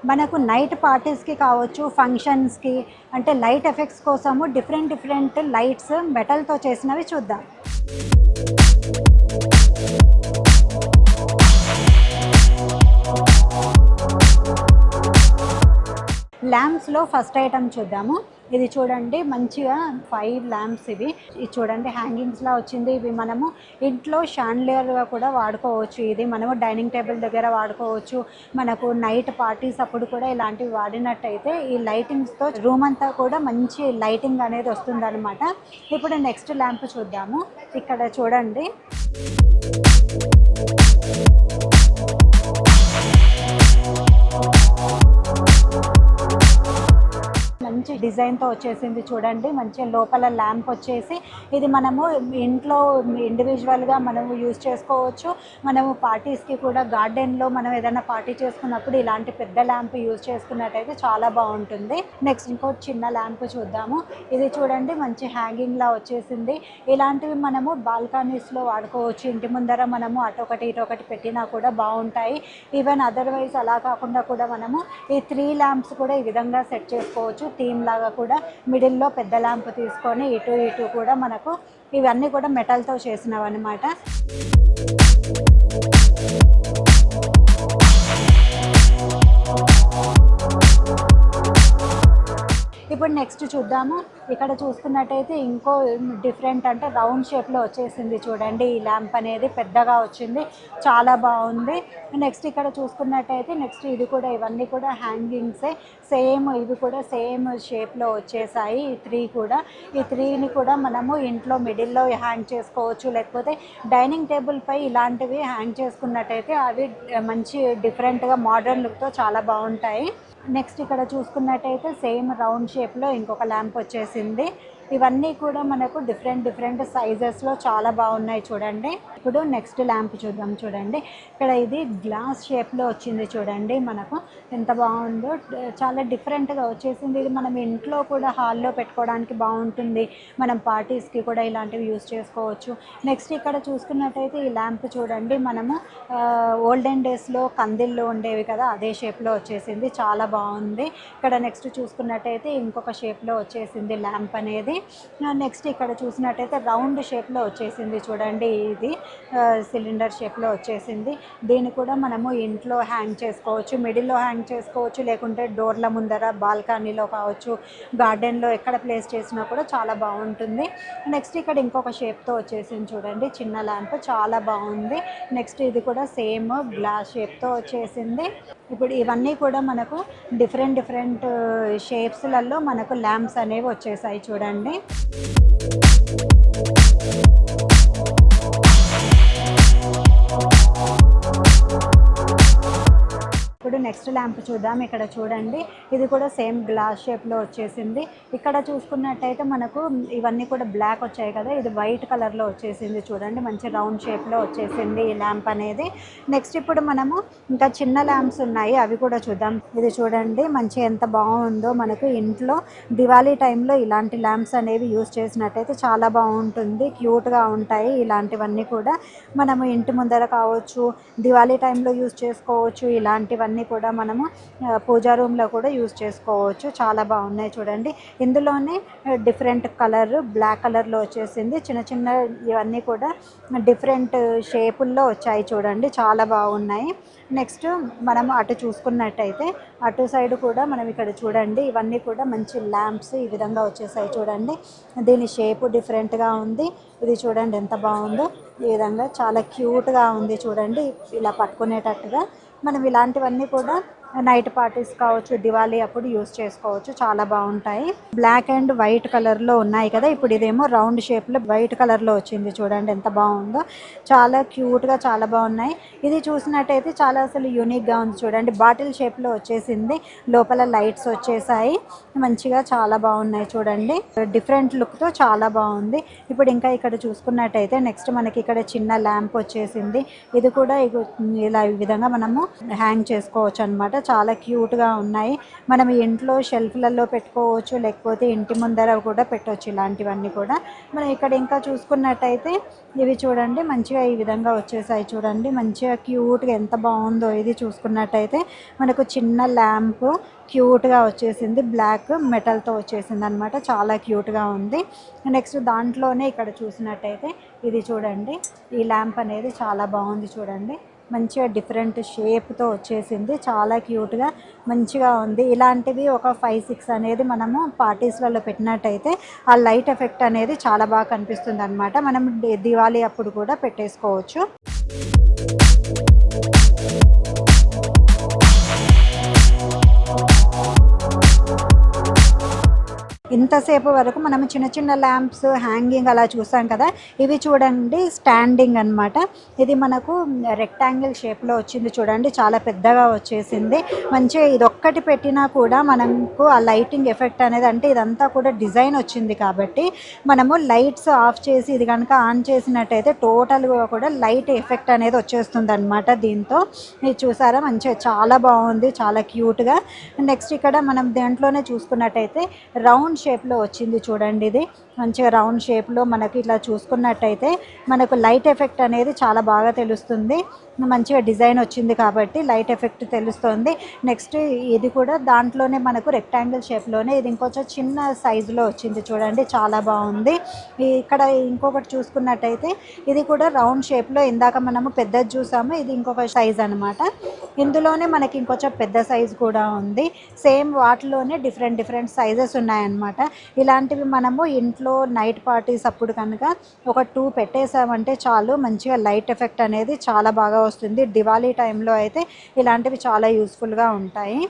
మనకు నైట్ పార్టీస్కి కావచ్చు, ఫంక్షన్స్కి, అంటే లైట్ ఎఫెక్ట్స్ కోసము డిఫరెంట్ డిఫరెంట్ లైట్స్ మెటల్తో చేసినవి చూద్దాం. ల్యాంప్స్లో ఫస్ట్ ఐటమ్ చూద్దాము. ఇది చూడండి, మంచిగా 5 ల్యాంప్స్ ఇవి. ఇది చూడండి హ్యాంగింగ్స్లా వచ్చింది. ఇవి మనము ఇంట్లో షాండ్లియర్గా కూడా వాడుకోవచ్చు. ఇది మనము డైనింగ్ టేబుల్ దగ్గర వాడుకోవచ్చు. మనకు నైట్ పార్టీస్ అప్పుడు కూడా ఇలాంటివి వాడినట్టయితే ఈ లైటింగ్స్తో రూమ్ అంతా కూడా మంచి లైటింగ్ అనేది వస్తుందన్నమాట. ఇప్పుడు నెక్స్ట్ ల్యాంప్ చూద్దాము. ఇక్కడ చూడండి, మంచి డిజైన్తో వచ్చేసింది చూడండి. మంచిగా లోపల ల్యాంప్ వచ్చేసి ఇది మనము ఇంట్లో ఇండివిజువల్గా మనము యూజ్ చేసుకోవచ్చు. మనము పార్టీస్కి కూడా గార్డెన్లో మనం ఏదైనా పార్టీ చేసుకున్నప్పుడు ఇలాంటి పెద్ద ల్యాంప్ యూజ్ చేసుకున్నట్టయితే చాలా బాగుంటుంది. నెక్స్ట్ ఇంకో చిన్న ల్యాంప్ చూద్దాము. ఇది చూడండి, మంచి హ్యాంగింగ్లా వచ్చేసింది. ఇలాంటివి మనము బాల్కనీస్లో వాడుకోవచ్చు. ఇంటి ముందర మనము అటొకటి ఇటొకటి పెట్టినా కూడా బాగుంటాయి. ఈవెన్ అదర్వైజ్ అలా కాకుండా కూడా మనము ఈ 3 ల్యాంప్స్ కూడా ఈ విధంగా సెట్ చేసుకోవచ్చు. థీమ్ లాగా కూడా మిడిల్లో పెద్ద ల్యాంప్ తీసుకొని ఇటు కూడా మనకు ఇవన్నీ కూడా మెటల్తో చేసినవి అన్నమాట. ఇప్పుడు నెక్స్ట్ చూద్దాము. ఇక్కడ చూసుకున్నట్టయితే ఇంకో డిఫరెంట్, అంటే రౌండ్ షేప్లో వచ్చేసింది చూడండి. ఈ ల్యాంప్ అనేది పెద్దగా వచ్చింది, చాలా బాగుంది. నెక్స్ట్ ఇక్కడ చూసుకున్నట్టయితే నెక్స్ట్ ఇది కూడా, ఇవన్నీ కూడా హ్యాంగింగ్సే సేమ్. ఇవి కూడా సేమ్ షేప్లో వచ్చేసాయి ఈ 3 కూడా. ఈ 3ని కూడా మనము ఇంట్లో మిడిల్లో హ్యాంగ్ చేసుకోవచ్చు, లేకపోతే డైనింగ్ టేబుల్ పై ఇలాంటివి హ్యాంగ్ చేసుకున్నట్టయితే అవి మంచి డిఫరెంట్గా మోడర్న్ లుక్తో చాలా బాగుంటాయి. నెక్స్ట్ ఇక్కడ చూసుకున్నట్టయితే సేమ్ రౌండ్ షేప్లో ఇంకొక ల్యాంప్ వచ్చేసింది. ఇవన్నీ కూడా మనకు డిఫరెంట్ సైజెస్లో చాలా బాగున్నాయి చూడండి. ఇప్పుడు నెక్స్ట్ ల్యాంప్ చూద్దాం. చూడండి, ఇక్కడ ఇది గ్లాస్ షేప్లో వచ్చింది చూడండి. మనకు ఎంత బాగుందో, చాలా డిఫరెంట్గా వచ్చేసింది. ఇది మనం ఇంట్లో కూడా హాల్లో పెట్టుకోవడానికి బాగుంటుంది. మనం పార్టీస్కి కూడా ఇలాంటివి యూజ్ చేసుకోవచ్చు. నెక్స్ట్ ఇక్కడ చూసుకున్నట్టయితే ఈ ల్యాంప్ చూడండి, మనము ఓల్డెన్ డేస్లో కందిల్లో ఉండేవి కదా, అదే షేప్లో వచ్చేసింది, చాలా బాగుంది. ఇక్కడ నెక్స్ట్ చూసుకున్నట్టయితే ఇంకొక షేప్లో వచ్చేసింది ల్యాంప్ అనేది. నెక్స్ట్ ఇక్కడ చూసినట్టయితే రౌండ్ షేప్లో వచ్చేసింది చూడండి. ఇది సిలిండర్ షేప్లో వచ్చేసింది. దీన్ని కూడా మనము ఇంట్లో హ్యాంగ్ చేసుకోవచ్చు, మిడిల్లో హ్యాంగ్ చేసుకోవచ్చు, లేకుంటే డోర్ల ముందర బాల్కనీలో కావచ్చు, గార్డెన్లో ఎక్కడ ప్లేస్ చేసినా కూడా చాలా బాగుంటుంది. నెక్స్ట్ ఇక్కడ ఇంకొక షేప్తో వచ్చేసింది చూడండి, చిన్న ల్యాంప్, చాలా బాగుంది. నెక్స్ట్ ఇది కూడా సేమ్ గ్లాస్ షేప్తో వచ్చేసింది. ఇప్పుడు ఇవన్నీ కూడా మనకు డిఫరెంట్ షేప్స్లలో మనకు ల్యాంప్స్ అనేవి వచ్చేసాయి చూడండి. ఇప్పుడు నెక్స్ట్ ల్యాంప్ చూద్దాం. ఇక్కడ చూడండి, ఇది కూడా సేమ్ గ్లాస్ షేప్లో వచ్చేసింది. ఇక్కడ చూసుకున్నట్టయితే మనకు ఇవన్నీ కూడా బ్లాక్ వచ్చాయి కదా, ఇది వైట్ కలర్లో వచ్చేసింది చూడండి. మంచి రౌండ్ షేప్లో వచ్చేసింది ఈ ల్యాంప్ అనేది. నెక్స్ట్ ఇప్పుడు మనము ఇంకా చిన్న ల్యాంప్స్ ఉన్నాయి, అవి కూడా చూద్దాం. ఇది చూడండి, మంచి ఎంత బాగుందో. మనకు ఇంట్లో దివాళీ టైంలో ఇలాంటి ల్యాంప్స్ అనేవి యూజ్ చేసినట్టయితే చాలా బాగుంటుంది, క్యూట్గా ఉంటాయి. ఇలాంటివన్నీ కూడా మనము ఇంటి ముందర కావచ్చు, దివాళీ టైంలో యూజ్ చేసుకోవచ్చు. ఇలాంటివన్నీ కూడా మనము పూజా రూమ్లో కూడా యూజ్ చేసుకోవచ్చు, చాలా బాగున్నాయి చూడండి. ఇందులోనే డిఫరెంట్ కలర్, బ్లాక్ కలర్లో వచ్చేసింది. చిన్న ఇవన్నీ కూడా డిఫరెంట్ షేపుల్లో వచ్చాయి చూడండి, చాలా బాగున్నాయి. నెక్స్ట్ మనం అటు చూసుకున్నట్టయితే అటు సైడ్ కూడా మనం ఇక్కడ చూడండి, ఇవన్నీ కూడా మంచి ల్యాంప్స్ ఈ విధంగా వచ్చేసాయి చూడండి. దీని షేపు డిఫరెంట్గా ఉంది. ఇది చూడండి ఎంత బాగుందో, ఈ విధంగా చాలా క్యూట్గా ఉంది చూడండి. ఇలా పట్టుకునేటట్టుగా మనం ఇలాంటివన్నీ కూడా నైట్ పార్టీస్ కావచ్చు, దివాళీ అప్పుడు యూస్ చేసుకోవచ్చు, చాలా బాగుంటాయి. బ్లాక్ అండ్ వైట్ కలర్లో ఉన్నాయి కదా, ఇప్పుడు ఇదేమో రౌండ్ షేప్లో వైట్ కలర్లో వచ్చింది చూడండి, ఎంత బాగుందో, చాలా క్యూట్గా చాలా బాగున్నాయి. ఇది చూసినట్టయితే చాలా అసలు యూనిక్గా ఉంది చూడండి, బాటిల్ షేప్లో వచ్చేసింది, లోపల లైట్స్ వచ్చేసాయి, మంచిగా చాలా బాగున్నాయి చూడండి, డిఫరెంట్ లుక్తో చాలా బాగుంది. ఇప్పుడు ఇంకా ఇక్కడ చూసుకున్నట్టయితే నెక్స్ట్ మనకి ఇక్కడ చిన్న ల్యాంప్ వచ్చేసింది. ఇది కూడా ఇలా ఈ విధంగా మనము హ్యాంగ్ చేసుకోవచ్చు అనమాట, చాలా క్యూట్గా ఉన్నాయి. మనం ఇంట్లో షెల్ఫ్లలో పెట్టుకోవచ్చు, లేకపోతే ఇంటి ముందర కూడా పెట్టవచ్చు. ఇలాంటివన్నీ కూడా మనం ఇక్కడ ఇంకా చూసుకున్నట్టయితే ఇవి చూడండి మంచిగా ఈ విధంగా వచ్చేసాయి. చూడండి మంచిగా క్యూట్గా ఎంత బాగుందో. ఇది చూసుకున్నట్టయితే మనకు చిన్న ల్యాంప్ క్యూట్గా వచ్చేసింది, బ్లాక్ మెటల్తో వచ్చేసింది అనమాట. చాలా క్యూట్గా ఉంది. నెక్స్ట్ దాంట్లోనే ఇక్కడ చూసినట్టయితే ఇది చూడండి, ఈ ల్యాంప్ అనేది చాలా బాగుంది. చూడండి మంచిగా డిఫరెంట్ షేప్తో వచ్చేసింది, చాలా క్యూట్గా మంచిగా ఉంది. ఇలాంటివి ఒక 5-6 అనేది మనము పార్టీస్లలో పెట్టినట్టయితే ఆ లైట్ ఎఫెక్ట్ అనేది చాలా బాగా కనిపిస్తుంది అనమాట. మనం దివాళీ అప్పుడు కూడా పెట్టేసుకోవచ్చు. ఇంతసేపు వరకు మనం చిన్న చిన్న ల్యాంప్స్ హ్యాంగింగ్ అలా చూసాం కదా. ఇవి చూడండి స్టాండింగ్ అనమాట. ఇది మనకు రెక్టాంగిల్ షేప్లో వచ్చింది. చూడండి చాలా పెద్దగా వచ్చేసింది. మంచిగా ఇదొక్కటి పెట్టినా కూడా మనకు ఆ లైటింగ్ ఎఫెక్ట్ అనేది, అంటే ఇదంతా కూడా డిజైన్ వచ్చింది కాబట్టి మనము లైట్స్ ఆఫ్ చేసి ఇది కనుక ఆన్ చేసినట్టయితే టోటల్గా కూడా లైట్ ఎఫెక్ట్ అనేది వచ్చేస్తుంది అనమాట. దీంతో ఇది చూసారా మంచిగా చాలా బాగుంది, చాలా క్యూట్గా. నెక్స్ట్ ఇక్కడ మనం దేంట్లోనే చూసుకున్నట్టయితే రౌండ్ షేప్లో వచ్చింది. చూడండి ఇది మంచిగా రౌండ్ షేప్లో మనకి ఇట్లా చూసుకున్నట్టయితే మనకు లైట్ ఎఫెక్ట్ అనేది చాలా బాగా తెలుస్తుంది. మంచిగా డిజైన్ వచ్చింది కాబట్టి లైట్ ఎఫెక్ట్ తెలుస్తుంది. నెక్స్ట్ ఇది కూడా దాంట్లోనే మనకు రెక్టాంగిల్ షేప్లోనే ఇది ఇంకొంచెం చిన్న సైజులో వచ్చింది. చూడండి చాలా బాగుంది. ఇక్కడ ఇంకొకటి చూసుకున్నట్టయితే ఇది కూడా రౌండ్ షేప్లో, ఇందాక మనము పెద్దది చూసాము, ఇది ఇంకొక సైజ్ అనమాట. ఇందులోనే మనకి ఇంకొంచెం పెద్ద సైజు కూడా ఉంది. సేమ్ వాటిలోనే డిఫరెంట్ సైజెస్ ఉన్నాయన్నమాట. ఇలాంటివి మనము ఇంట్లో నైట్ పార్టీస్ అప్పుడు కనుక ఒక 2 పెట్టేసామంటే చాలు, మంచిగా లైట్ ఎఫెక్ట్ అనేది చాలా బాగా వస్తుంది. దివాళీ టైంలో అయితే ఇలాంటివి చాలా యూస్ఫుల్గా ఉంటాయి.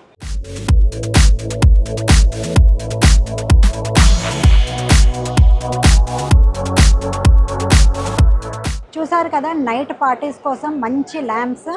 చూసారు కదా నైట్ పార్టీస్ కోసం మంచి ల్యాంప్స్.